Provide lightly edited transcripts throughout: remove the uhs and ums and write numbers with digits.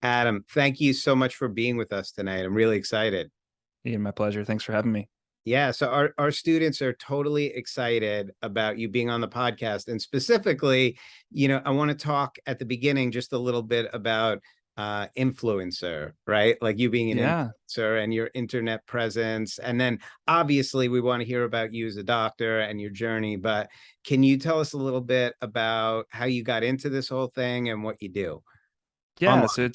Adam, thank you so much for being with us tonight. I'm really excited. Ian, my pleasure. Thanks for having me. Yeah, so our students are totally excited about you being on the podcast. And specifically, I want to talk at the beginning just a little bit about influencer, right? Like you being an Yeah. influencer and your internet presence. And then obviously we want to hear about you as a doctor and your journey, but can you tell us a little bit about how you got into this whole thing and what you do Yeah. online? So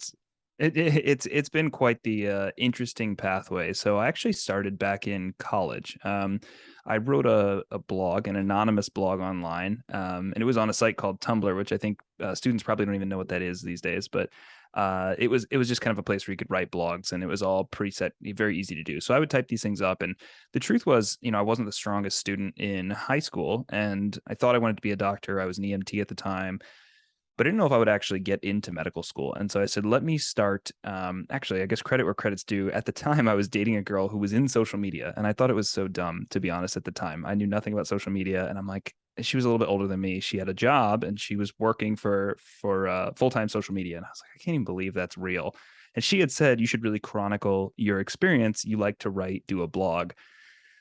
it's been quite the interesting pathway. So I actually started back in college. I wrote a blog, an anonymous blog online, and it was on a site called Tumblr, which I think students probably don't even know what that is these days. But it was just kind of a place where you could write blogs, and it was all preset, very easy to do. So I would type these things up, and the truth was, I wasn't the strongest student in high school, and I thought I wanted to be a doctor. I was an EMT at the time, but I didn't know if I would actually get into medical school. And so I said, let me start. Actually, I guess credit where credit's due. At the time, I was dating a girl who was in social media. And I thought it was so dumb, to be honest, at the time. I knew nothing about social media. And I'm like, she was a little bit older than me. She had a job and she was working for full-time social media. And I was like, I can't even believe that's real. And she had said, you should really chronicle your experience. You like to write, do a blog.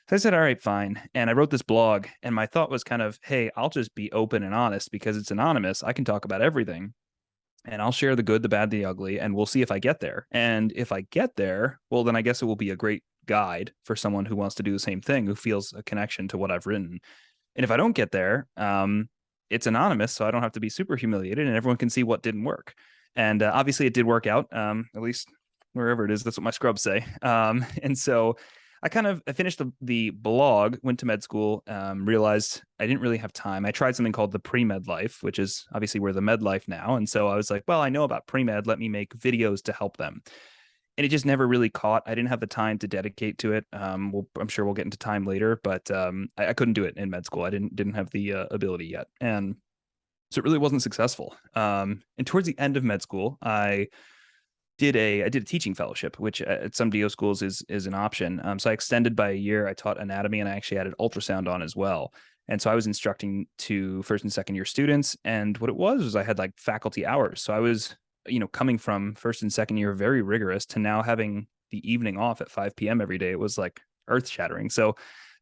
So I said, all right, fine. And I wrote this blog, and my thought was kind of, hey, I'll just be open and honest because it's anonymous. I can talk about everything, and I'll share the good, the bad, the ugly, and we'll see if I get there. And if I get there, well, then I guess it will be a great guide for someone who wants to do the same thing, who feels a connection to what I've written. And if I don't get there, it's anonymous, so I don't have to be super humiliated, and everyone can see what didn't work. And obviously, it did work out, at least wherever it is. That's what my scrubs say. And so I finished the blog, went to med school, realized I didn't really have time. I tried something called the pre-med life, which is obviously we're the med life now. And so I was like, well, I know about pre-med. Let me make videos to help them. And it just never really caught. I didn't have the time to dedicate to it. I'm sure we'll get into time later, but I couldn't do it in med school. I didn't have the ability yet. And so it really wasn't successful. And towards the end of med school, I did a teaching fellowship, which at some DO schools is an option. So I extended by a year. I taught anatomy, and I actually added ultrasound on as well. And so I was instructing to first and second year students. And what it was I had like faculty hours. So I was, coming from first and second year very rigorous to now having the evening off at 5 p.m. every day. It was like earth shattering. So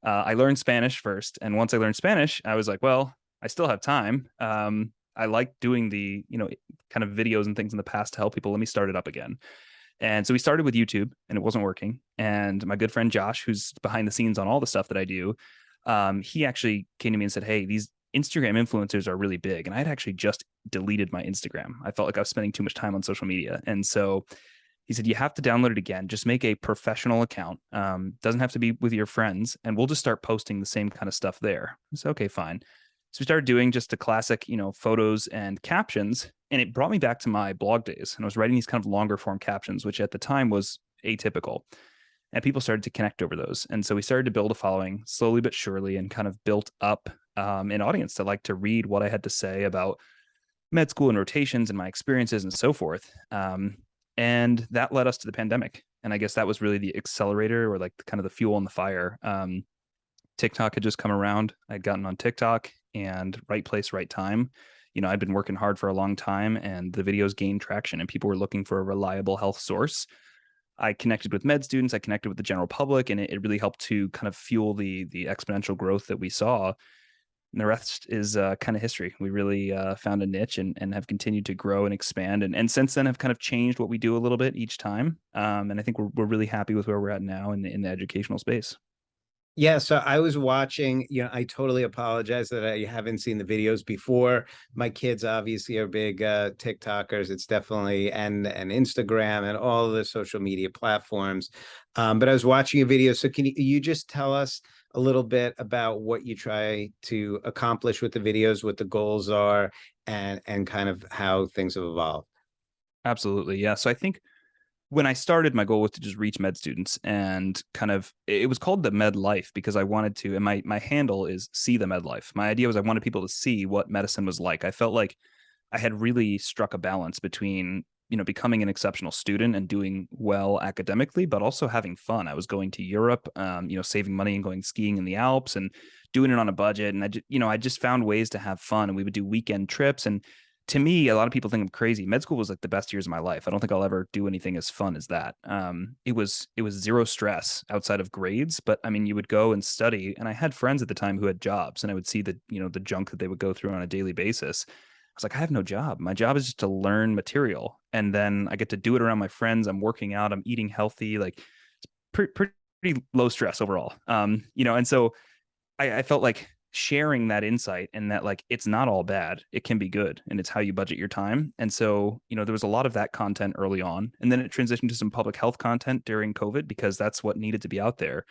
I learned Spanish first, and once I learned Spanish, I was like, well, I still have time. I like doing the, kind of videos and things in the past to help people. Let me start it up again. And so we started with YouTube, and it wasn't working. And my good friend Josh, who's behind the scenes on all the stuff that I do, he actually came to me and said, hey, these Instagram influencers are really big. And I'd actually just deleted my Instagram. I felt like I was spending too much time on social media. And so he said, you have to download it again. Just make a professional account. Doesn't have to be with your friends. And we'll just start posting the same kind of stuff there. I said, okay, fine. So we started doing just the classic, photos and captions, and it brought me back to my blog days. And I was writing these kind of longer form captions, which at the time was atypical. And people started to connect over those. And so we started to build a following slowly but surely, and kind of built up an audience that liked to read what I had to say about med school and rotations and my experiences and so forth. And that led us to the pandemic. And I guess that was really the accelerator, or like kind of the fuel on the fire. TikTok had just come around. I'd gotten on TikTok, and right place, right time. I'd been working hard for a long time, and the videos gained traction, and people were looking for a reliable health source. I connected with med students, I connected with the general public, and it really helped to kind of fuel the exponential growth that we saw. And the rest is kind of history. We really found a niche, and have continued to grow and expand. And since then have kind of changed what we do a little bit each time. And I think we're really happy with where we're at now in the educational space. Yeah, so I was watching, I totally apologize that I haven't seen the videos before. My kids obviously are big TikTokers. It's definitely and Instagram and all the social media platforms. But I was watching a video. So can you just tell us a little bit about what you try to accomplish with the videos, what the goals are, and kind of how things have evolved? Absolutely. Yeah. So I think when I started, my goal was to just reach med students, and kind of it was called the med life because I wanted to, and my handle is see the med life. My idea was I wanted people to see what medicine was like. I felt like I had really struck a balance between, becoming an exceptional student and doing well academically, but also having fun. I was going to Europe, saving money and going skiing in the Alps and doing it on a budget. And I just found ways to have fun, and we would do weekend trips. And to me, a lot of people think I'm crazy. Med school was like the best years of my life. I don't think I'll ever do anything as fun as that. It was zero stress outside of grades, but I mean, you would go and study, and I had friends at the time who had jobs, and I would see the junk that they would go through on a daily basis. I was like, I have no job. My job is just to learn material, and then I get to do it around my friends. I'm working out. I'm eating healthy. Like, it's pretty low stress overall. And so I felt like sharing that insight and that like it's not all bad, it can be good, and it's how you budget your time. And so there was a lot of that content early on, and then it transitioned to some public health content during COVID because that's what needed to be out there.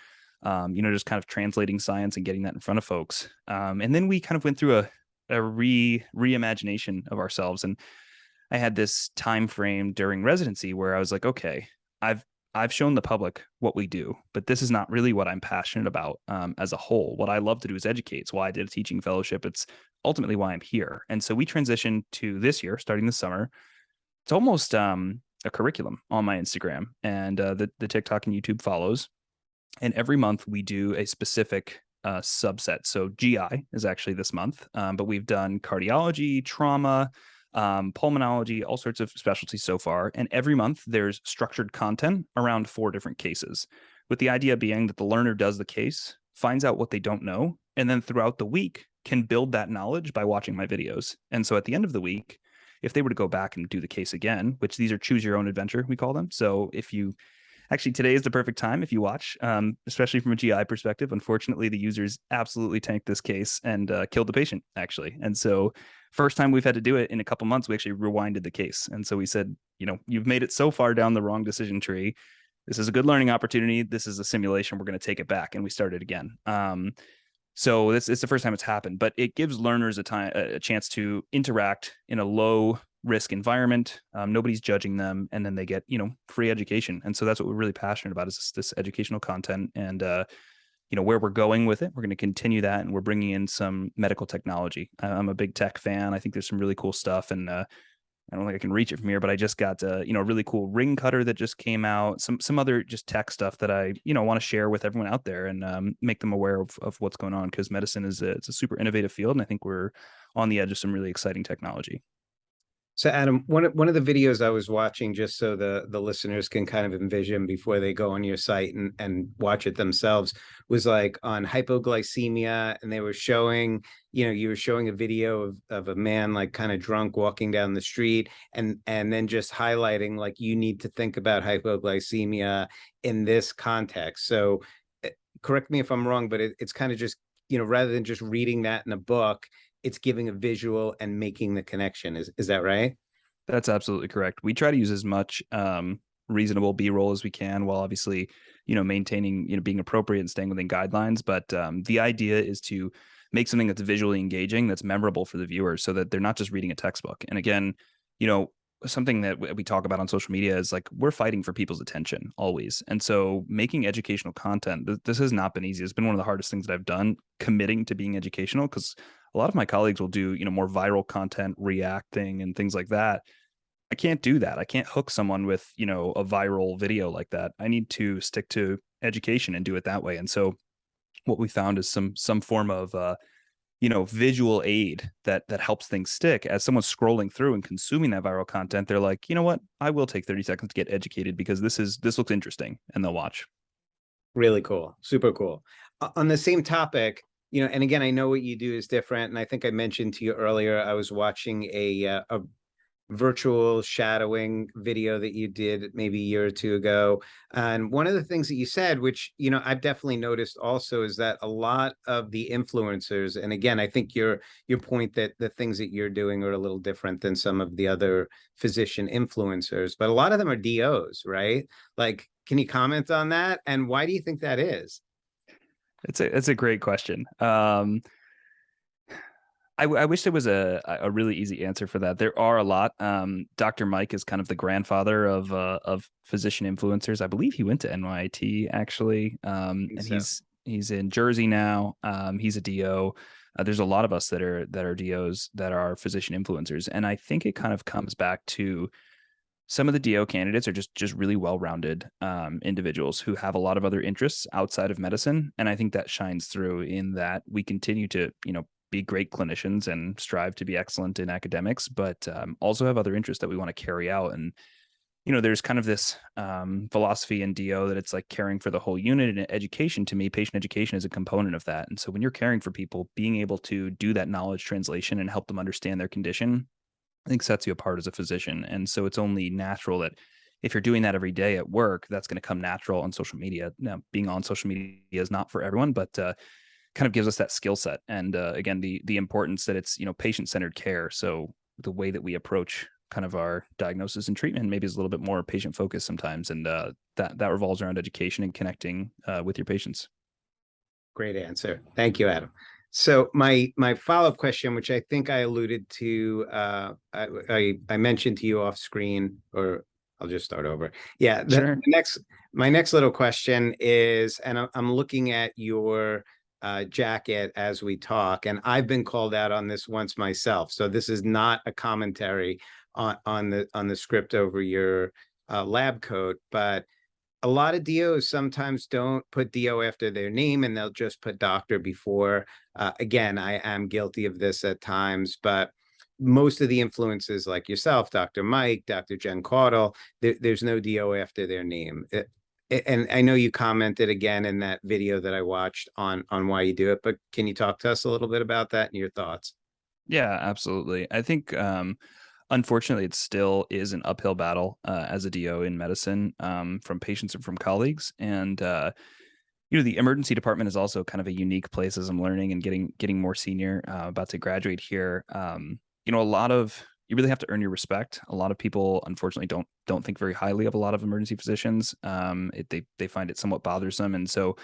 Just kind of translating science and getting that in front of folks. And then we kind of went through a reimagination of ourselves, and I had this time frame during residency where I was like, okay, I've I've shown the public what we do, but this is not really what I'm passionate about as a whole. What I love to do is educate. It's why I did a teaching fellowship. It's ultimately why I'm here. And so we transitioned to this year, starting this summer. It's almost a curriculum on my Instagram, and the TikTok and YouTube follows. And every month we do a specific subset. So GI is actually this month, but we've done cardiology, trauma, pulmonology, all sorts of specialties so far. And every month there's structured content around 4 different cases, with the idea being that the learner does the case, finds out what they don't know, and then throughout the week can build that knowledge by watching my videos. And so at the end of the week, if they were to go back and do the case again, which these are choose your own adventure, we call them. So if you actually, today is the perfect time if you watch, especially from a GI perspective. Unfortunately, the users absolutely tanked this case and killed the patient, actually. And so first time we've had to do it in a couple months, we actually rewinded the case. And so we said, you've made it so far down the wrong decision tree. This is a good learning opportunity. This is a simulation. We're going to take it back. And we started again. So it's the first time it's happened, but it gives learners a chance to interact in a low risk environment. Nobody's judging them, and then they get free education. And so that's what we're really passionate about, is this educational content. And where we're going with it, we're going to continue that, and we're bringing in some medical technology. I'm a big tech fan. I think there's some really cool stuff, and I don't think I can reach it from here, but I just got a really cool ring cutter that just came out. Some other just tech stuff that I want to share with everyone out there, and make them aware of what's going on, because medicine it's a super innovative field, and I think we're on the edge of some really exciting technology. So Adam, one of the videos I was watching, just so the listeners can kind of envision before they go on your site and watch it themselves, was like on hypoglycemia, and they were showing, you were showing a video of a man like kind of drunk walking down the street, and then just highlighting like you need to think about hypoglycemia in this context. So correct me if I'm wrong, but it's kind of just, rather than just reading that in a book, it's giving a visual and making the connection. Is that right? That's absolutely correct. We try to use as much reasonable B-roll as we can, while obviously, maintaining, being appropriate and staying within guidelines. But the idea is to make something that's visually engaging, that's memorable for the viewers, so that they're not just reading a textbook. And again, something that we talk about on social media is like, we're fighting for people's attention always. And so making educational content, this has not been easy. It's been one of the hardest things that I've done, committing to being educational, because a lot of my colleagues will do, more viral content, reacting and things like that. I can't do that. I can't hook someone with, a viral video like that. I need to stick to education and do it that way. And so what we found is some form of visual aid that helps things stick. As someone's scrolling through and consuming that viral content, they're like, you know what, I will take 30 seconds to get educated because this looks interesting, and they'll watch. Really cool. Super cool. On the same topic, and again, I know what you do is different. And I think I mentioned to you earlier, I was watching a virtual shadowing video that you did maybe a year or two ago. And one of the things that you said, which, I've definitely noticed also, is that a lot of the influencers, and again, I think your point that the things that you're doing are a little different than some of the other physician influencers, but a lot of them are DOs, right? Like, can you comment on that? And why do you think that is? It's a great question. I wish there was a really easy answer for that. There are a lot. Dr. Mike is kind of the grandfather of physician influencers. I believe he went to NYT actually, and So. he's in Jersey now. He's a DO. There's a lot of us that are DOs that are physician influencers, and I think it kind of comes back to some of the DO candidates are just really well-rounded individuals who have a lot of other interests outside of medicine, and I think that shines through in that we continue to be great clinicians and strive to be excellent in academics, but also have other interests that we want to carry out. And there's kind of this philosophy in DO that it's like caring for the whole unit, and education, to me, patient education is a component of that. And so when you're caring for people, being able to do that knowledge translation and help them understand their condition, I think sets you apart as a physician. And so it's only natural that if you're doing that every day at work, that's going to come natural on social media. Now, being on social media is not for everyone, but kind of gives us that skill set. And again, the importance that it's, patient-centered care. So the way that we approach kind of our diagnosis and treatment maybe is a little bit more patient focused sometimes. And that revolves around education and connecting with your patients. Great answer. Thank you, Adam. So my follow-up question, which I think I alluded to, I mentioned to you off screen, or I'll just start over. Yeah, Sure. my next little question is, and I'm looking at your jacket as we talk, and I've been called out on this once myself. So this is not a commentary on the script over your lab coat, but a lot of DOs sometimes don't put DO after their name, and they'll just put doctor before. Again, I am guilty of this at times, but most of the influences like yourself, Dr. Mike, Dr. Jen Caudle, there's no DO after their name. And I know you commented again in that video that I watched on why you do it, but can you talk to us a little bit about that and your thoughts? Yeah, absolutely. I think unfortunately, it still is an uphill battle as a DO in medicine, from patients and from colleagues. And the emergency department is also kind of a unique place as I'm learning and getting more senior, about to graduate here. A lot of you really have to earn your respect. A lot of people, unfortunately, don't think very highly of a lot of emergency physicians. They find it somewhat bothersome, and so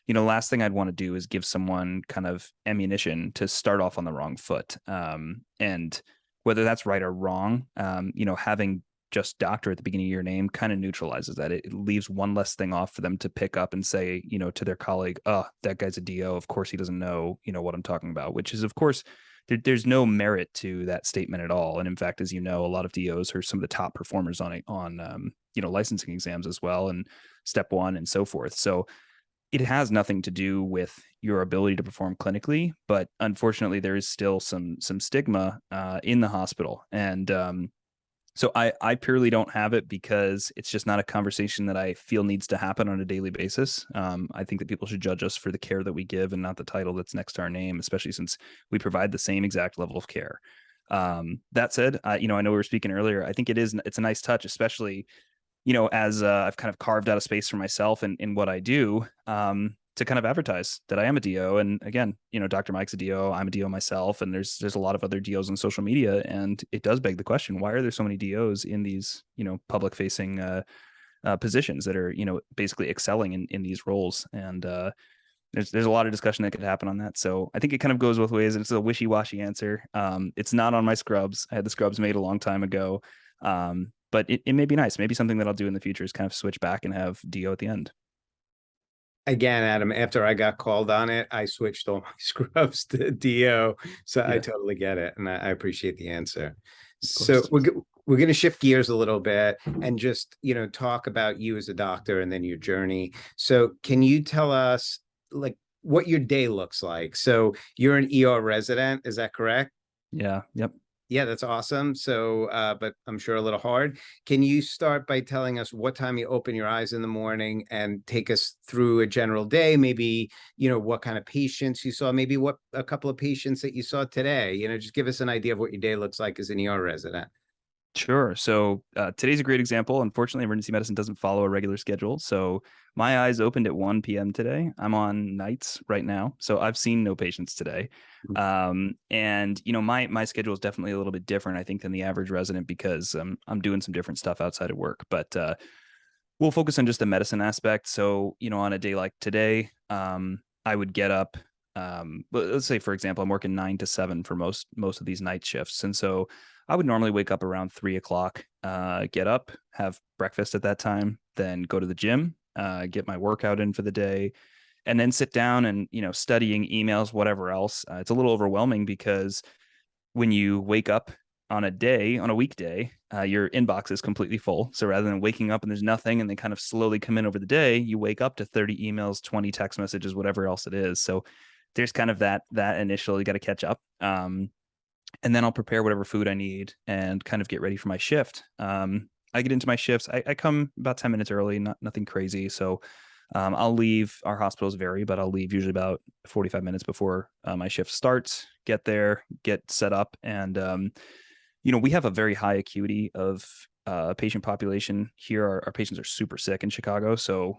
last thing I'd want to do is give someone kind of ammunition to start off on the wrong foot. And whether that's right or wrong, having just doctor at the beginning of your name kind of neutralizes that. It leaves one less thing off for them to pick up and say, to their colleague, oh, that guy's a DO. Of course he doesn't know, what I'm talking about, which is, of course, there's no merit to that statement at all. And in fact, as you know, a lot of DOs are some of the top performers on licensing exams as well, and step one and so forth. So it has nothing to do with your ability to perform clinically, but unfortunately, there is still some stigma in the hospital, and so I purely don't have it because it's just not a conversation that I feel needs to happen on a daily basis. I think that people should judge us for the care that we give and not the title that's next to our name, especially since we provide the same exact level of care. That said, I know we were speaking earlier. I think it's a nice touch, especially as I've kind of carved out a space for myself in what I do, to kind of advertise that I am a DO. And again, Dr. Mike's a DO, I'm a DO myself, and there's a lot of other DOs on social media. And it does beg the question, why are there so many DOs in these, public facing positions that are, basically excelling in these roles? And there's a lot of discussion that could happen on that. So I think it kind of goes both ways. It's a wishy-washy answer. It's not on my scrubs. I had the scrubs made a long time ago. But it may be nice. Maybe something that I'll do in the future is kind of switch back and have DO at the end. Again, Adam, after I got called on it, I switched all my scrubs to DO. So I Yeah, totally get it. And I appreciate the answer. of So course. we're going to shift gears a little bit and just, talk about you as a doctor and then your journey. So can you tell us like what your day looks like? So you're an ER resident, is that correct? Yeah. Yep. Yeah, that's awesome. So, but I'm sure a little hard. Can you start by telling us what time you open your eyes in the morning and take us through a general day? Maybe, what kind of patients you saw, maybe what a couple of patients that you saw today, just give us an idea of what your day looks like as an ER resident. Sure. So today's a great example. Unfortunately, emergency medicine doesn't follow a regular schedule. So my eyes opened at 1 p.m. today. I'm on nights right now, so I've seen no patients today. And my schedule is definitely a little bit different, I think, than the average resident because I'm doing some different stuff outside of work. But we'll focus on just the medicine aspect. So on a day like today, I would get up. Let's say, for example, I'm working 9 to 7 for most of these night shifts, and so I would normally wake up around 3 o'clock, get up, have breakfast at that time, then go to the gym, get my workout in for the day, and then sit down and, studying emails, whatever else. It's a little overwhelming because when you wake up on a weekday, your inbox is completely full. So rather than waking up and there's nothing and they kind of slowly come in over the day, you wake up to 30 emails, 20 text messages, whatever else it is. So there's kind of that initial, you got to catch up. And then I'll prepare whatever food I need and kind of get ready for my shift. I get into my shifts. I come about 10 minutes early, nothing crazy. So I'll leave. Our hospitals vary, but I'll leave usually about 45 minutes before my shift starts. Get there, get set up, and we have a very high acuity of patient population here. Our patients are super sick in Chicago. So,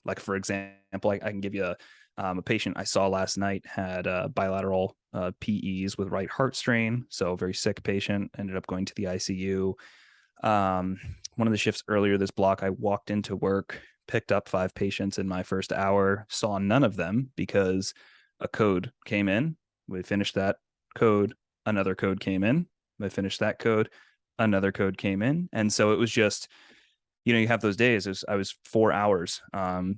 like for example, I can give you a patient I saw last night had bilateral PEs with right heart strain. So very sick patient, ended up going to the ICU. One of the shifts earlier this block, I walked into work, picked up 5 patients in my first hour, saw none of them because a code came in. We finished that code, another code came in. I finished that code, another code came in. And so it was just, you have those days. I was 4 hours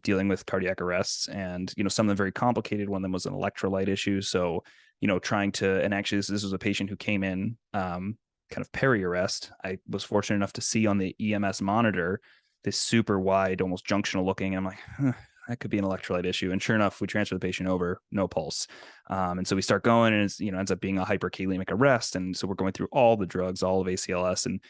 dealing with cardiac arrests, and some of them very complicated. One of them was an electrolyte issue. So trying to, and actually this was a patient who came in kind of peri arrest. I was fortunate enough to see on the EMS monitor this super wide, almost junctional looking. And I'm like, that could be an electrolyte issue. And sure enough, we transfer the patient over, no pulse. And so we start going, and it's, ends up being a hyperkalemic arrest. And so we're going through all the drugs, all of ACLS, and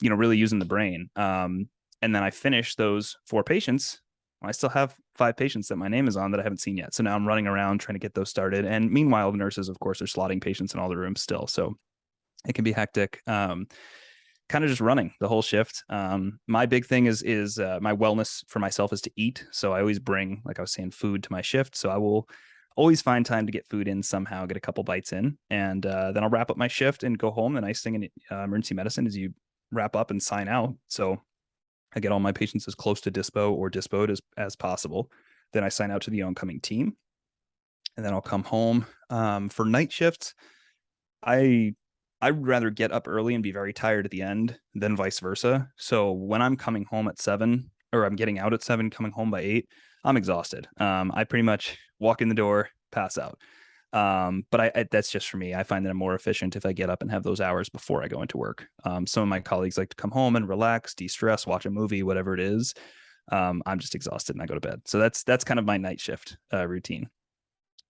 really using the brain. And then I finished those 4 patients. I still have 5 patients that my name is on that I haven't seen yet. So now I'm running around trying to get those started. And meanwhile, the nurses, of course, are slotting patients in all the rooms still. So it can be hectic. Kind of just running the whole shift. My big thing is my wellness for myself is to eat. So I always bring, like I was saying, food to my shift. So I will always find time to get food in somehow, get a couple bites in, and then I'll wrap up my shift and go home. The nice thing in emergency medicine is you wrap up and sign out. So I get all my patients as close to dispo or dispoed as possible. Then I sign out to the oncoming team, and then I'll come home. For night shifts, I'd rather get up early and be very tired at the end than vice versa. So when I'm coming home at 7, or I'm getting out at 7, coming home by 8, I'm exhausted. I pretty much walk in the door, pass out. But that's just for me. I find that I'm more efficient if I get up and have those hours before I go into work. Some of my colleagues like to come home and relax, de-stress, watch a movie, whatever it is. I'm just exhausted and I go to bed. So that's kind of my night shift routine.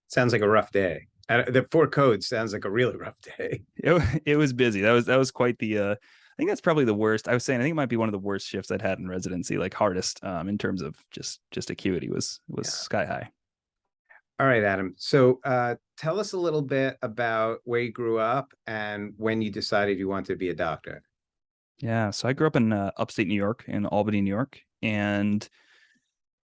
Sounds like a rough day. The 4 codes sounds like a really rough day. It was busy. That was quite the I think that's probably the worst. I was saying I think it might be one of the worst shifts I'd had in residency, like hardest in terms of just acuity was sky high. All right, Adam. So tell us a little bit about where you grew up and when you decided you wanted to be a doctor. Yeah, so I grew up in upstate New York, in Albany, New York, and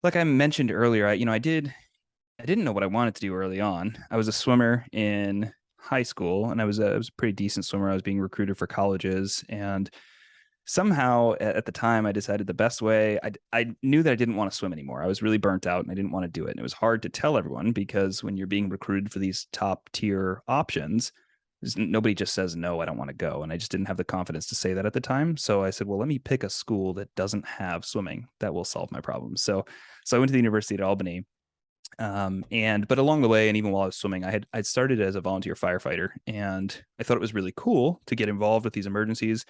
like I mentioned earlier, I didn't know what I wanted to do early on. I was a swimmer in high school, and I was a pretty decent swimmer. I was being recruited for colleges, and somehow at the time I decided the best way, I knew that I didn't want to swim anymore. I was really burnt out and I didn't want to do it. And it was hard to tell everyone because when you're being recruited for these top tier options, nobody just says, no, I don't want to go. And I just didn't have the confidence to say that at the time. So I said, well, let me pick a school that doesn't have swimming that will solve my problems. So I went to the University at Albany. But along the way, and even while I was swimming, I'd started as a volunteer firefighter, and I thought it was really cool to get involved with these emergencies.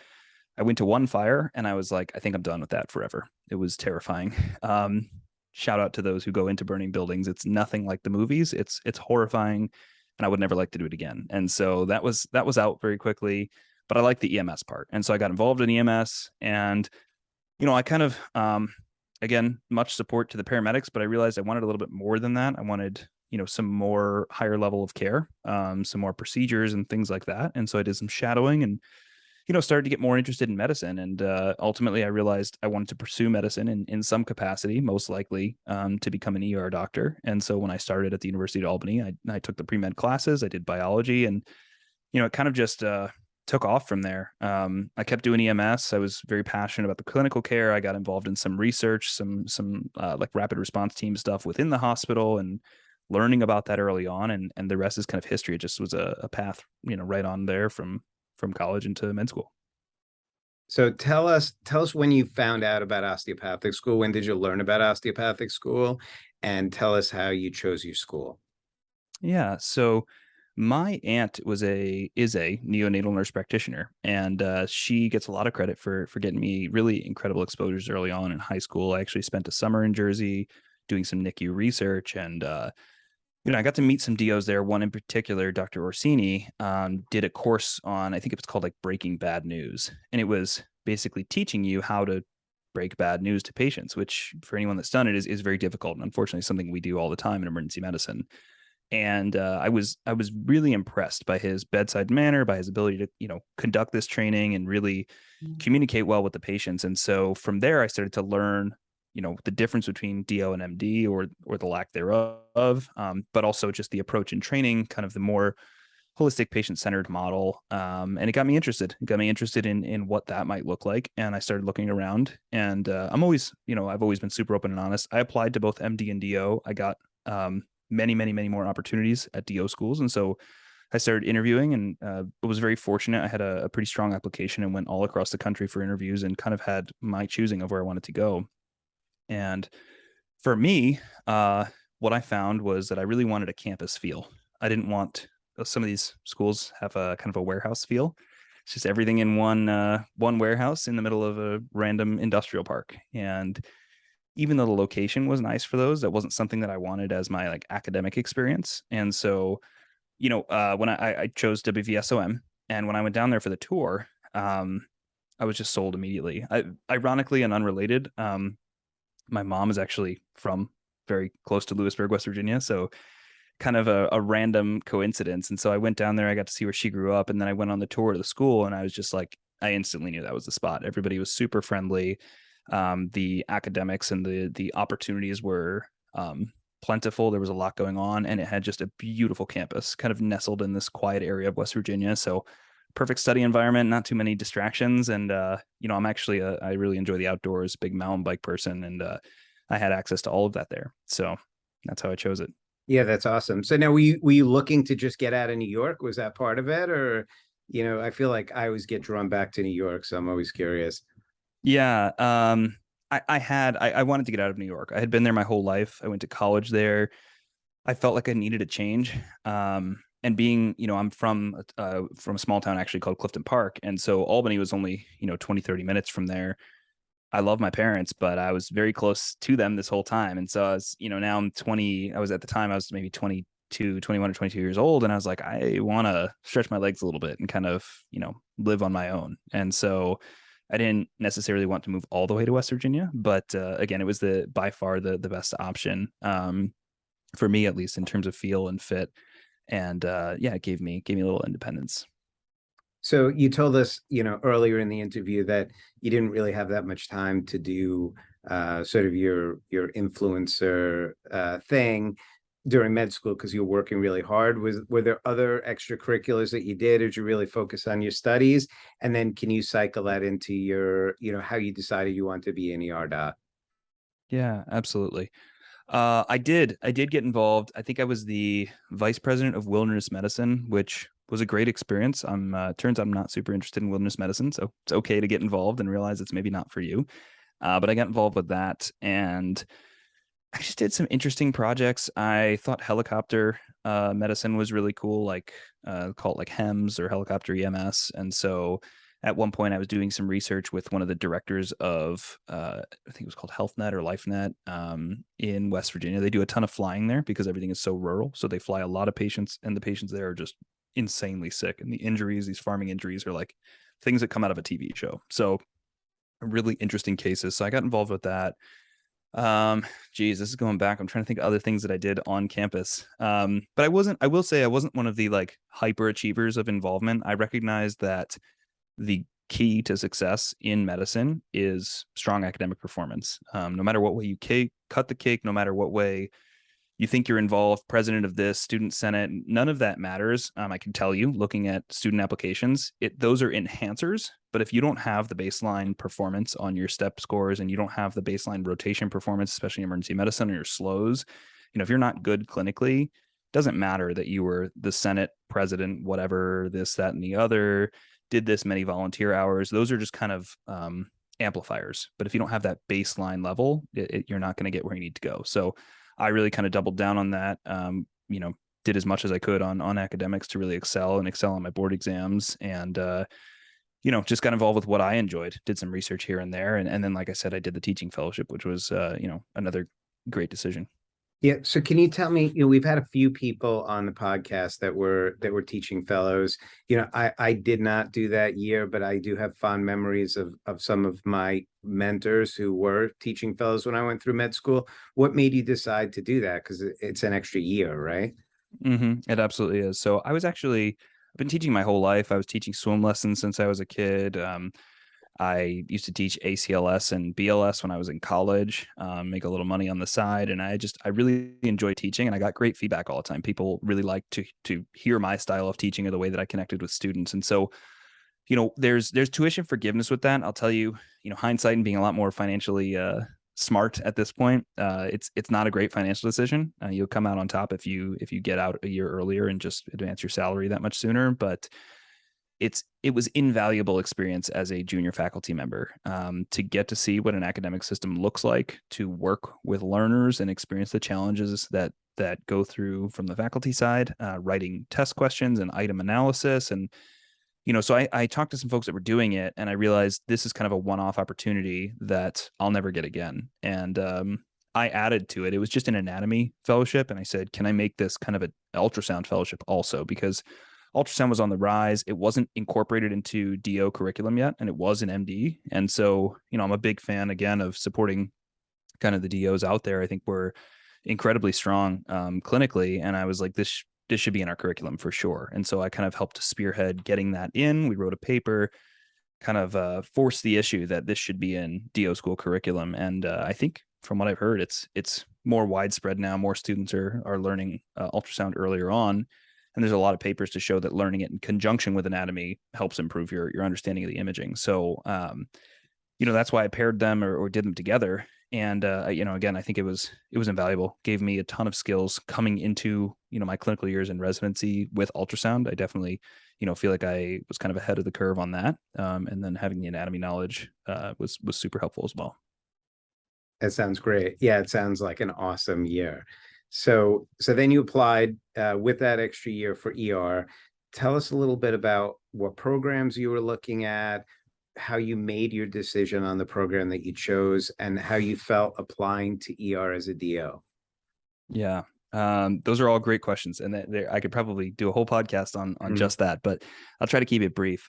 I went to one fire and I was like, I think I'm done with that forever. It was terrifying. Shout out to those who go into burning buildings. It's nothing like the movies. It's horrifying, and I would never like to do it again. And so that was out very quickly, but I like the EMS part. And so I got involved in EMS, and, I kind of, again, much support to the paramedics, but I realized I wanted a little bit more than that. I wanted, some more higher level of care, some more procedures and things like that. And so I did some shadowing and, started to get more interested in medicine. And ultimately, I realized I wanted to pursue medicine in some capacity, most likely to become an ER doctor. And so when I started at the University of Albany, I took the pre-med classes, I did biology, and, it kind of just took off from there. I kept doing EMS. I was very passionate about the clinical care. I got involved in some research, some like rapid response team stuff within the hospital, and learning about that early on. And the rest is kind of history. It just was a path, right on there from college into med school. So tell us when you found out about osteopathic school. When did you learn about osteopathic school? And tell us how you chose your school. Yeah. So my aunt is a neonatal nurse practitioner, and she gets a lot of credit for getting me really incredible exposures early on in high school. I actually spent a summer in Jersey doing some NICU research, and I got to meet some DOs there. One in particular, Dr. Orsini, did a course on, I think it was called like breaking bad news. And it was basically teaching you how to break bad news to patients, which for anyone that's done it is very difficult. And unfortunately, something we do all the time in emergency medicine. And I was really impressed by his bedside manner, by his ability to conduct this training and really communicate well with the patients. And so from there, I started to learn the difference between DO and MD, or the lack thereof, but also just the approach in training, kind of the more holistic patient-centered model. And it got me interested. It got me interested in what that might look like. And I started looking around. And I've always been super open and honest. I applied to both MD and DO. I got many, many, many more opportunities at DO schools. And so I started interviewing, and was very fortunate. I had a pretty strong application and went all across the country for interviews and kind of had my choosing of where I wanted to go. And for me, what I found was that I really wanted a campus feel. I didn't want some of these schools have a kind of a warehouse feel. It's just everything in one warehouse in the middle of a random industrial park. And even though the location was nice for those, that wasn't something that I wanted as my like academic experience. And so, when I chose WVSOM, and when I went down there for the tour, I was just sold immediately. Ironically and unrelated, my mom is actually from very close to Lewisburg, West Virginia. So kind of a random coincidence. And so I went down there, I got to see where she grew up. And then I went on the tour of the school, and I was just like, I instantly knew that was the spot. Everybody was super friendly. The academics and the opportunities were plentiful. There was a lot going on, and it had just a beautiful campus kind of nestled in this quiet area of West Virginia. So perfect study environment, not too many distractions. And, I'm actually, I really enjoy the outdoors, big mountain bike person. And I had access to all of that there. So that's how I chose it. Yeah, that's awesome. So now were you looking to just get out of New York? Was that part of it? Or, I feel like I always get drawn back to New York, so I'm always curious. Yeah. I wanted to get out of New York. I had been there my whole life. I went to college there. I felt like I needed a change. And being, I'm from a small town actually called Clifton Park. And so Albany was only, 20, 30 minutes from there. I love my parents, but I was very close to them this whole time. And so I was, now I'm 20. At the time I was maybe 22, 21 or 22 years old. And I was like, I want to stretch my legs a little bit and kind of, live on my own. And so I didn't necessarily want to move all the way to West Virginia, but again, it was by far the best option, for me, at least in terms of feel and fit. And yeah, it gave me a little independence. So you told us, earlier in the interview that you didn't really have that much time to do sort of your influencer thing during med school because you were working really hard. Were there other extracurriculars that you did, or did you really focus on your studies? And then can you cycle that into your, how you decided you want to be an ER doc? Yeah, absolutely. I did get involved. I think I was the vice president of wilderness medicine, which was a great experience. Turns out I'm not super interested in wilderness medicine, so it's okay to get involved and realize it's maybe not for you. But I got involved with that, and I just did some interesting projects. I thought helicopter medicine was really cool, like call it like HEMS or helicopter EMS. And so at one point I was doing some research with one of the directors of I think it was called HealthNet or LifeNet, in West Virginia. They do a ton of flying there because everything is so rural. So they fly a lot of patients, and the patients there are just insanely sick. And the injuries, these farming injuries, are like things that come out of a TV show. So really interesting cases. So I got involved with that. Geez, this is going back. I'm trying to think of other things that I did on campus. But I will say I wasn't one of the like hyper achievers of involvement. I recognize that the key to success in medicine is strong academic performance. No matter what way you cut the cake, no matter what way you think you're involved, president of this, student senate, none of that matters. I can tell you, looking at student applications, those are enhancers. But if you don't have the baseline performance on your step scores, and you don't have the baseline rotation performance, especially in emergency medicine, or your slows, if you're not good clinically, it doesn't matter that you were the senate president, whatever, this, that, and the other, did this many volunteer hours. Those are just kind of amplifiers. But if you don't have that baseline level, you're not going to get where you need to go. So I really kind of doubled down on that. Did as much as I could on academics to really excel on my board exams, and just got involved with what I enjoyed. Did some research here and there, and then, like I said, I did the teaching fellowship, which was another great decision. Yeah. So can you tell me, we've had a few people on the podcast that were teaching fellows. I did not do that year, but I do have fond memories of some of my mentors who were teaching fellows when I went through med school. What made you decide to do that? Because it's an extra year, right? It absolutely is. So I've been teaching my whole life. I was teaching swim lessons since I was a kid. I used to teach ACLS and BLS when I was in college, make a little money on the side. And I really enjoy teaching, and I got great feedback all the time. People really like to hear my style of teaching or the way that I connected with students. And so, there's tuition forgiveness with that. I'll tell you, hindsight and being a lot more financially smart at this point, it's not a great financial decision. You'll come out on top if you get out a year earlier and just advance your salary that much sooner. But it was invaluable experience as a junior faculty member, to get to see what an academic system looks like, to work with learners and experience the challenges that go through from the faculty side, writing test questions and item analysis. And so I talked to some folks that were doing it, and I realized this is kind of a one-off opportunity that I'll never get again. And I added to it. It was just an anatomy fellowship, and I said, can I make this kind of an ultrasound fellowship also? Because ultrasound was on the rise. It wasn't incorporated into DO curriculum yet, and it was an MD. And so, I'm a big fan again of supporting kind of the DOs out there. I think we're incredibly strong clinically, and I was like, this should be in our curriculum for sure. And so I kind of helped to spearhead getting that in. We wrote a paper, kind of forced the issue that this should be in DO school curriculum. And I think from what I've heard, it's more widespread now. More students are learning ultrasound earlier on. And there's a lot of papers to show that learning it in conjunction with anatomy helps improve your understanding of the imaging. So, that's why I paired them or did them together. And, again, I think it was invaluable. Gave me a ton of skills coming into, my clinical years in residency with ultrasound. I definitely, feel like I was kind of ahead of the curve on that. And then having the anatomy knowledge was super helpful as well. That sounds great. Yeah, it sounds like an awesome year. So then you applied with that extra year for ER. Tell us a little bit about what programs you were looking at, how you made your decision on the program that you chose, and how you felt applying to ER as a DO. Yeah. Those are all great questions, and I could probably do a whole podcast on just that, but I'll try to keep it brief.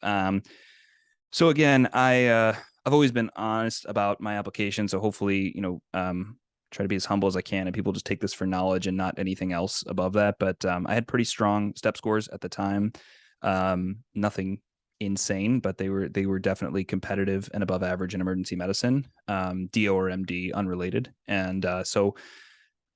So again, I've always been honest about my application. So hopefully, try to be as humble as I can, and people just take this for knowledge and not anything else above that. But I had pretty strong step scores at the time. Nothing insane, but they were definitely competitive and above average in emergency medicine, DO or MD unrelated. And so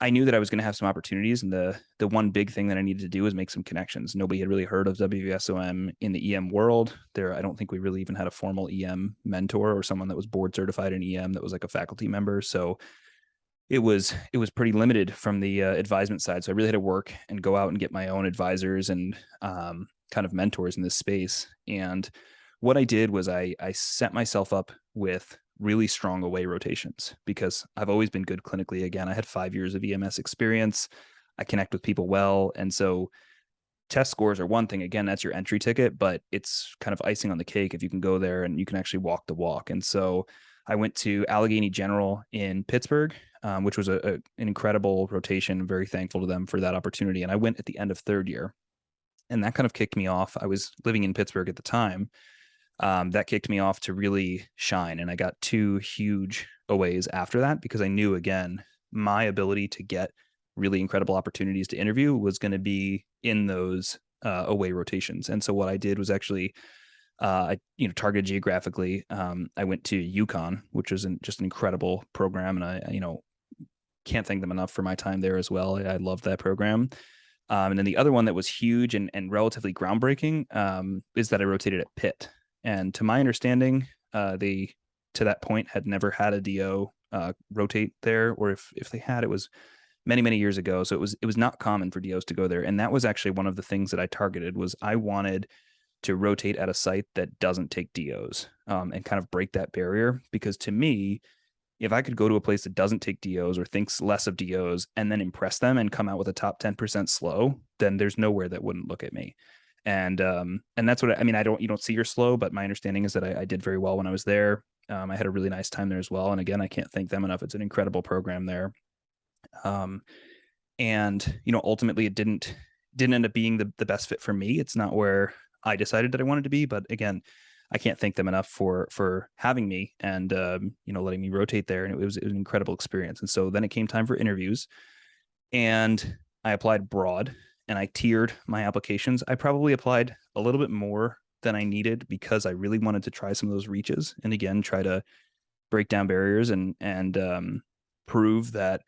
I knew that I was going to have some opportunities, and the one big thing that I needed to do was make some connections. Nobody had really heard of WVSOM in the EM world. I don't think we really even had a formal EM mentor or someone that was board certified in EM that was like a faculty member. So it was pretty limited from the advisement side. So I really had to work and go out and get my own advisors and kind of mentors in this space. And what I did was I set myself up with really strong away rotations, because I've always been good clinically. Again, I had 5 years of EMS experience. I connect with people well. And so test scores are one thing. Again, that's your entry ticket, but it's kind of icing on the cake if you can go there and you can actually walk the walk. And so I went to Allegheny General in Pittsburgh, which was an incredible rotation. I'm very thankful to them for that opportunity. And I went at the end of third year, and that kind of kicked me off. I was living in Pittsburgh at the time. That kicked me off to really shine. And I got 2 huge aways after that, because I knew, again, my ability to get really incredible opportunities to interview was going to be in those away rotations. And so what I did was actually, targeted geographically. I went to UConn, which was just an incredible program. And I can't thank them enough for my time there as well. I loved that program. And then the other one that was huge and relatively groundbreaking is that I rotated at Pitt. And to my understanding, they, to that point, had never had a DO rotate there, or if they had, it was many, many years ago. So it was not common for DOs to go there. And that was actually one of the things that I targeted. Was I wanted to rotate at a site that doesn't take DOs, and kind of break that barrier. Because to me, if I could go to a place that doesn't take DOs or thinks less of DOs and then impress them and come out with a top 10% slow, then there's nowhere that wouldn't look at me. And that's what I mean. You don't see your slow, but my understanding is that I did very well when I was there. I had a really nice time there as well. And again, I can't thank them enough. It's an incredible program there. And, ultimately it didn't end up being the best fit for me. It's not where I decided that I wanted to be, but again, I can't thank them enough for having me and letting me rotate there. And it was an incredible experience. And so then it came time for interviews, and I applied broad and I tiered my applications. I probably applied a little bit more than I needed because I really wanted to try some of those reaches and again try to break down barriers and prove that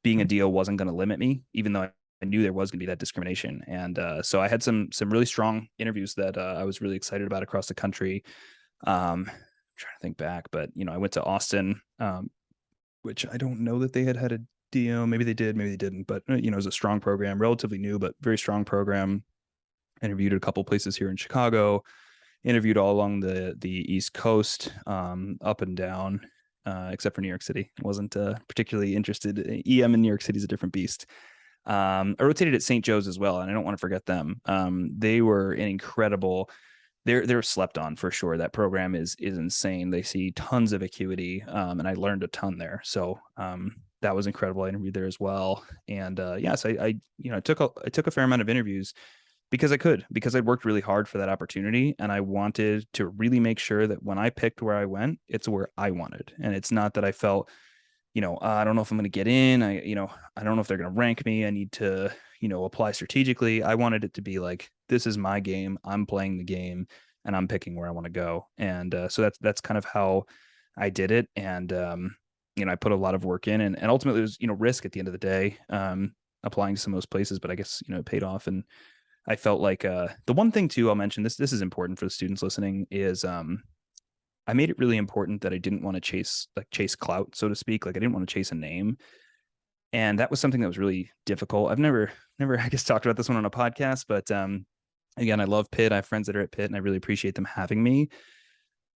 being a DO wasn't going to limit me, even though I knew there was going to be that discrimination. And so I had some really strong interviews that I was really excited about across the country. I'm trying to think back, but I went to Austin, which I don't know that they had a DO. Maybe they did, maybe they didn't. But it was a strong program, relatively new, but very strong program. Interviewed at a couple places here in Chicago. Interviewed all along the East Coast, up and down, except for New York City. Wasn't particularly interested. EM in New York City is a different beast. I rotated at St. Joe's as well, and I don't want to forget them. They were an incredible. They're slept on for sure. That program is insane. They see tons of acuity, and I learned a ton there. So that was incredible. I interviewed there as well, and yes, I took a fair amount of interviews because I'd worked really hard for that opportunity, and I wanted to really make sure that when I picked where I went, it's where I wanted. And it's not that I felt, I don't know if I'm going to get in. I don't know if they're going to rank me. I need to, apply strategically. I wanted it to be like, this is my game. I'm playing the game and I'm picking where I want to go. And so that's kind of how I did it. And, I put a lot of work in, and ultimately it was, risk at the end of the day, applying to some of those places, but I guess, it paid off. And I felt like the one thing too I'll mention, this is important for the students listening, is I made it really important that I didn't want to chase clout, so to speak. Like I didn't want to chase a name. And that was something that was really difficult. I've never I guess talked about this one on a podcast, but again, I love Pitt. I have friends that are at Pitt and I really appreciate them having me.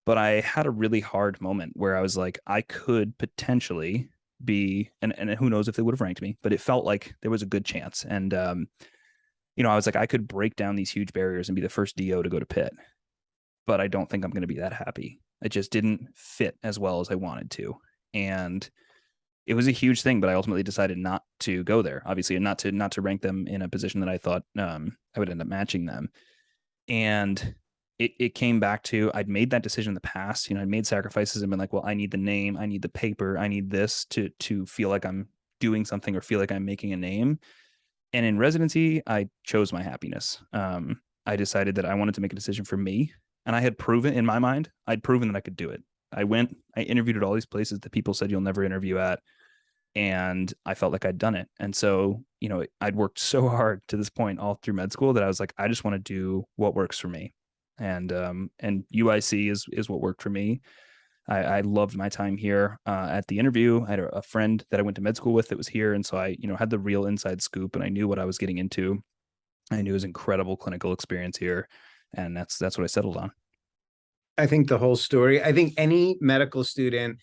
But I had a really hard moment where I was like, I could potentially be, and who knows if they would have ranked me, but it felt like there was a good chance. And I was like, I could break down these huge barriers and be the first DO to go to Pitt, but I don't think I'm going to be that happy. It just didn't fit as well as I wanted to. And it was a huge thing, but I ultimately decided not to go there, obviously, and not to rank them in a position that I thought I would end up matching them. And it came back to, I'd made that decision in the past. I'd made sacrifices and been like, well, I need the name, I need the paper, I need this to feel like I'm doing something or feel like I'm making a name. And in residency, I chose my happiness. I decided that I wanted to make a decision for me. And I had proven in my mind, I'd proven that I could do it. I interviewed at all these places that people said you'll never interview at. And I felt like I'd done it. And so, I'd worked so hard to this point all through med school that I was like, I just want to do what works for me. And UIC is what worked for me. I loved my time here. At the interview, I had a friend that I went to med school with that was here. And so I, had the real inside scoop and I knew what I was getting into. I knew it was incredible clinical experience here. And that's what I settled on. I think the whole story, I think any medical student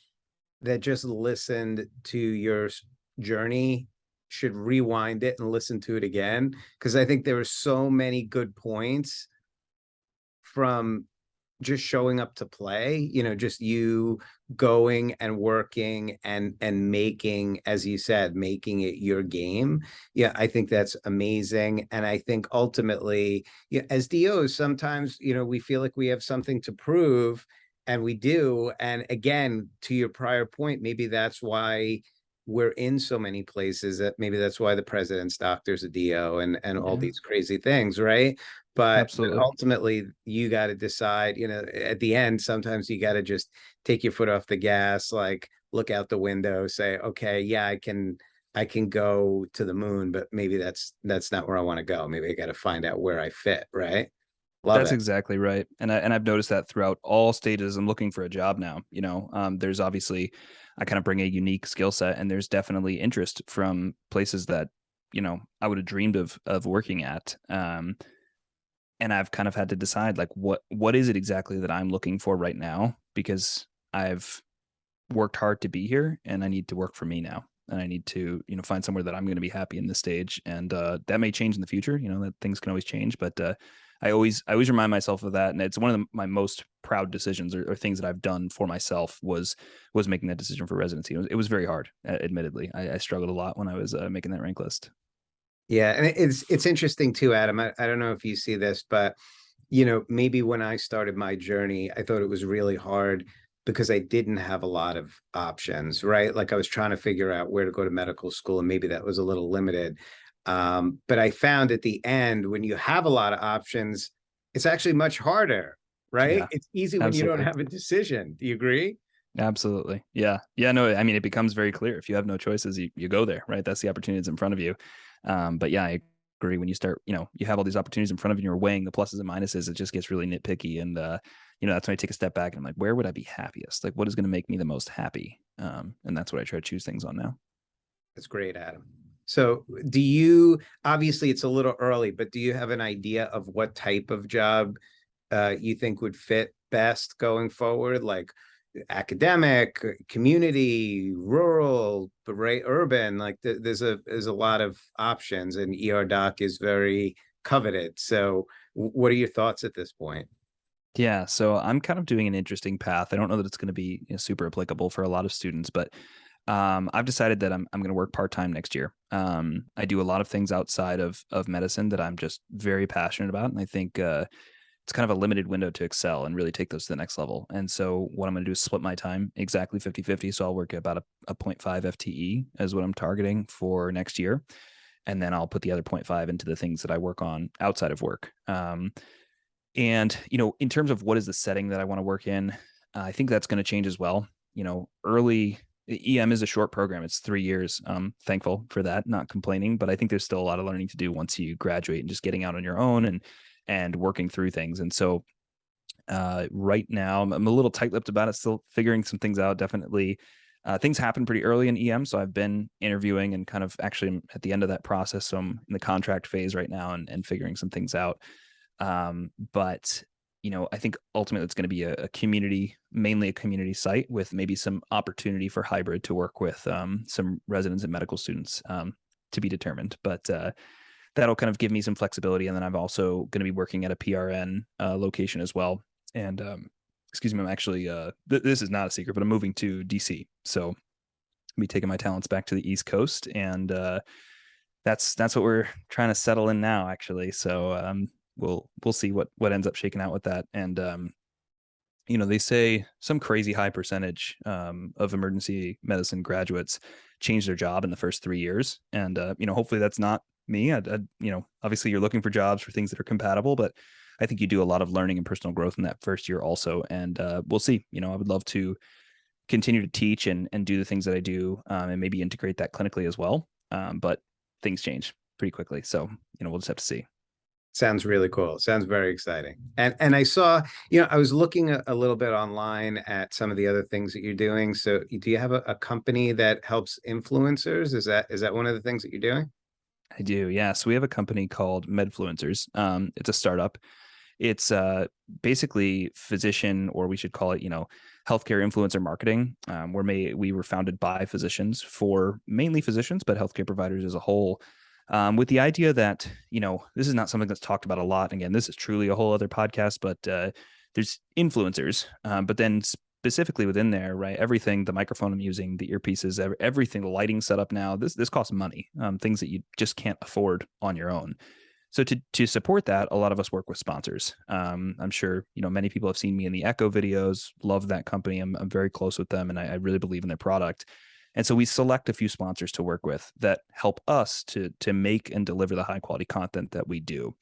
that just listened to your journey should rewind it and listen to it again. Because I think there were so many good points from just showing up to play, just you going and working and making, as you said, making it your game. Yeah, I think that's amazing. And I think ultimately, as DOs, sometimes, we feel like we have something to prove, and we do. And again, to your prior point, maybe that's why we're in so many places, that maybe that's why the president's doctor's a DO and all these crazy things, right? But Absolutely. ultimately, you got to decide, at the end, sometimes you got to just take your foot off the gas, like look out the window, say, okay, yeah, I can go to the moon, but maybe that's not where I want to go. Maybe I got to find out where I fit, right? Love That's it. exactly right. And I've noticed that throughout all stages. I'm looking for a job now. There's obviously, I kind of bring a unique skill set, and there's definitely interest from places that, I would have dreamed of working at. And I've kind of had to decide, like, what is it exactly that I'm looking for right now? Because I've worked hard to be here and I need to work for me now. and I need to, find somewhere that I'm going to be happy in this stage. And that may change in the future, that things can always change, but I always remind myself of that. And it's one of my most proud decisions or things that I've done for myself was making that decision for residency. It was very hard, admittedly. I struggled a lot when I was making that rank list. Yeah, and it's interesting too, Adam. I don't know if you see this, but maybe when I started my journey, I thought it was really hard because I didn't have a lot of options, right? Like I was trying to figure out where to go to medical school, and maybe that was a little limited. But I found at the end, when you have a lot of options, it's actually much harder, right? Yeah, It's easy when you don't absolutely. have a decision. Do you agree? Absolutely. Yeah. Yeah. No, I mean, it becomes very clear. If you have no choices, you go there, right? That's the opportunities in front of you. But yeah, I agree. When you start, you have all these opportunities in front of you and you're weighing the pluses and minuses, it just gets really nitpicky. And, that's when I take a step back and I'm like, where would I be happiest? Like, what is going to make me the most happy? And that's what I try to choose things on now. That's great, Adam. So, do you obviously it's a little early, but do you have an idea of what type of job you think would fit best going forward? Like academic, community, rural, right, urban. Like there's a lot of options, and ER doc is very coveted. So, what are your thoughts at this point? Yeah, so I'm kind of doing an interesting path. I don't know that it's going to be super applicable for a lot of students, but I've decided that I'm going to work part time next year. I do a lot of things outside of medicine that I'm just very passionate about, and I think it's kind of a limited window to excel and really take those to the next level. And so what I'm going to do is split my time exactly 50-50. So I'll work at about a 0.5 FTE is what I'm targeting for next year. And then I'll put the other zero point 0.5 into the things that I work on outside of work. And, in terms of what is the setting that I want to work in, I think that's going to change as well. Early EM is a short program. It's 3 years. Thankful for that, not complaining, but I think there's still a lot of learning to do once you graduate and just getting out on your own and working through things. And so right now I'm a little tight-lipped about it, still figuring some things out. Definitely things happen pretty early in EM. So I've been interviewing and kind of actually at the end of that process. So I'm in the contract phase right now and figuring some things out. But I think ultimately it's going to be a community, mainly a community site with maybe some opportunity for hybrid to work with some residents and medical students to be determined. But that'll kind of give me some flexibility. And then I'm also going to be working at a PRN location as well. And excuse me, I'm actually this is not a secret, but I'm moving to DC. So I'll be taking my talents back to the East Coast, and that's what we're trying to settle in now, actually. So we'll see what ends up shaking out with that. And they say some crazy high percentage of emergency medicine graduates change their job in the first 3 years. And hopefully that's not me. Obviously you're looking for jobs for things that are compatible, but I think you do a lot of learning and personal growth in that first year also. And we'll see. I would love to continue to teach and do the things that I do, and maybe integrate that clinically as well. But things change pretty quickly, so we'll just have to see. Sounds really cool. Sounds very exciting. And I saw, I was looking a little bit online at some of the other things that you're doing. So do you have a company that helps influencers? Is that one of the things that you're doing? I do, yeah. So we have a company called Medfluencers. It's a startup. It's basically physician, or we should call it, healthcare influencer marketing. We were founded by physicians for mainly physicians, but healthcare providers as a whole, with the idea that, this is not something that's talked about a lot. Again, this is truly a whole other podcast, but there's influencers, but then specifically within there, right? Everything, the microphone I'm using, the earpieces, everything, the lighting setup now, this costs money, things that you just can't afford on your own. So to support that, a lot of us work with sponsors. I'm sure many people have seen me in the Echo videos. Love that company. I'm very close with them, and I really believe in their product. And so we select a few sponsors to work with that help us to make and deliver the high quality content that we do.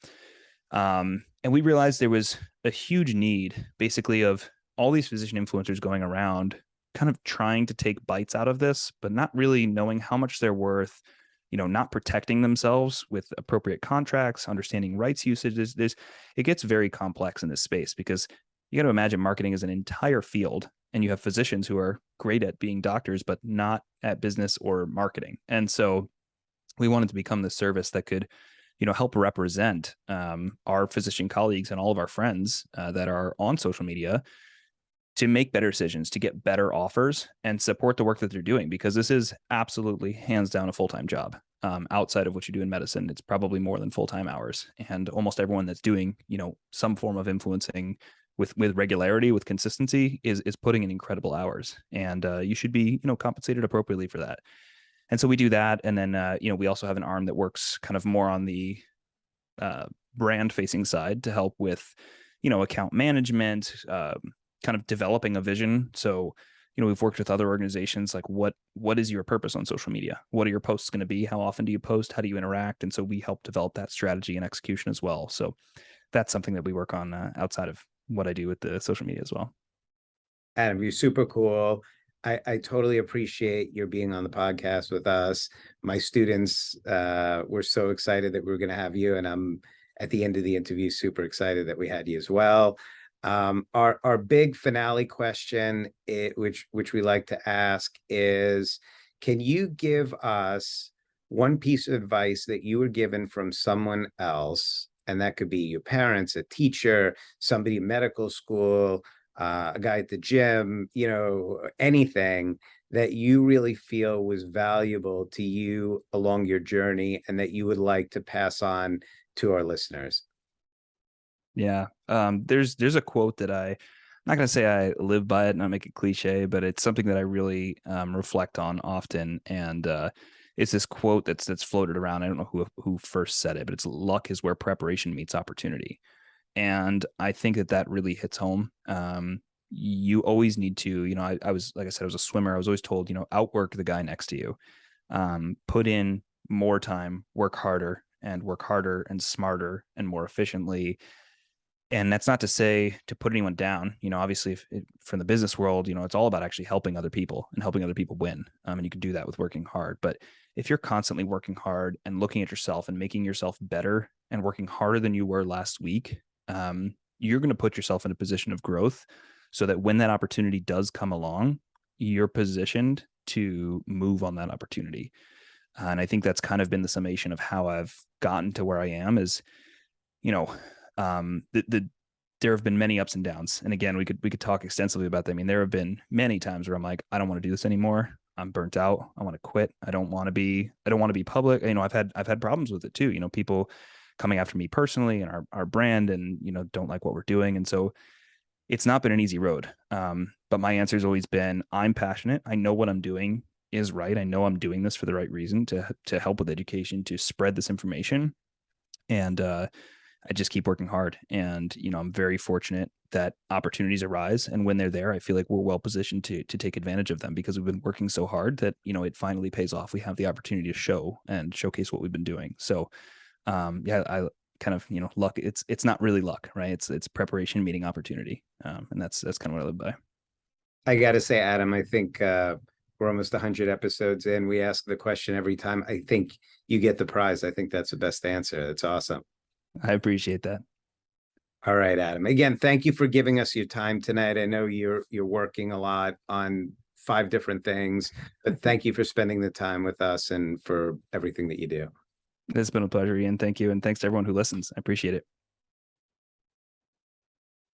And we realized there was a huge need, basically, of all these physician influencers going around, kind of trying to take bites out of this, but not really knowing how much they're worth. Not protecting themselves with appropriate contracts, understanding rights usages. It gets very complex in this space because you got to imagine marketing is an entire field, and you have physicians who are great at being doctors, but not at business or marketing. And so we wanted to become the service that could, help represent our physician colleagues and all of our friends that are on social media to make better decisions, to get better offers, and support the work that they're doing, because this is absolutely hands down a full-time job. Outside of what you do in medicine, it's probably more than full-time hours. And almost everyone that's doing, some form of influencing with regularity, with consistency, is putting in incredible hours. And you should be, compensated appropriately for that. And so we do that. And then, we also have an arm that works kind of more on the brand facing side to help with, account management, kind of developing a vision. So, we've worked with other organizations, like what is your purpose on social media? What are your posts going to be? How often do you post? How do you interact? And so we help develop that strategy and execution as well. So that's something that we work on outside of what I do with the social media as well. Adam, you're super cool. I totally appreciate your being on the podcast with us. My students were so excited that we were going to have you, and I'm at the end of the interview super excited that we had you as well. Our big finale question, which we like to ask, is, can you give us one piece of advice that you were given from someone else, and that could be your parents, a teacher, somebody in medical school, a guy at the gym, anything that you really feel was valuable to you along your journey and that you would like to pass on to our listeners? Yeah. There's a quote that I'm not going to say I live by it, not make it cliche, but it's something that I really reflect on often. And it's this quote that's floated around. I don't know who first said it, but it's, luck is where preparation meets opportunity. And I think that really hits home. You always need to, I was, like I said, I was a swimmer. I was always told, outwork the guy next to you, put in more time, work harder and smarter and more efficiently. And that's not to say to put anyone down. Obviously, from the business world, it's all about actually helping other people and helping other people win. And you can do that with working hard. But if you're constantly working hard and looking at yourself and making yourself better and working harder than you were last week, you're going to put yourself in a position of growth so that when that opportunity does come along, you're positioned to move on that opportunity. And I think that's kind of been the summation of how I've gotten to where I am is, there have been many ups and downs. And again, we could talk extensively about that. I mean, there have been many times where I'm like, I don't want to do this anymore. I'm burnt out. I want to quit. I don't want to be public. I've had problems with it too. People coming after me personally and our brand, and, don't like what we're doing. And so it's not been an easy road. But my answer has always been, I'm passionate. I know what I'm doing is right. I know I'm doing this for the right reason, to help with education, to spread this information. And I just keep working hard. And, I'm very fortunate that opportunities arise. And when they're there, I feel like we're well positioned to take advantage of them, because we've been working so hard that, it finally pays off. We have the opportunity to show and showcase what we've been doing. So, I kind of, luck, it's not really luck, right? It's preparation meeting opportunity. And that's kind of what I live by. I got to say, Adam, I think we're almost 100 episodes in. We ask the question every time. I think you get the prize. I think that's the best answer. That's awesome. I appreciate that. All right, Adam. Again, thank you for giving us your time tonight. I know you're working a lot on 5 different things, but thank you for spending the time with us and for everything that you do. It's been a pleasure, Ian. Thank you. And thanks to everyone who listens. I appreciate it.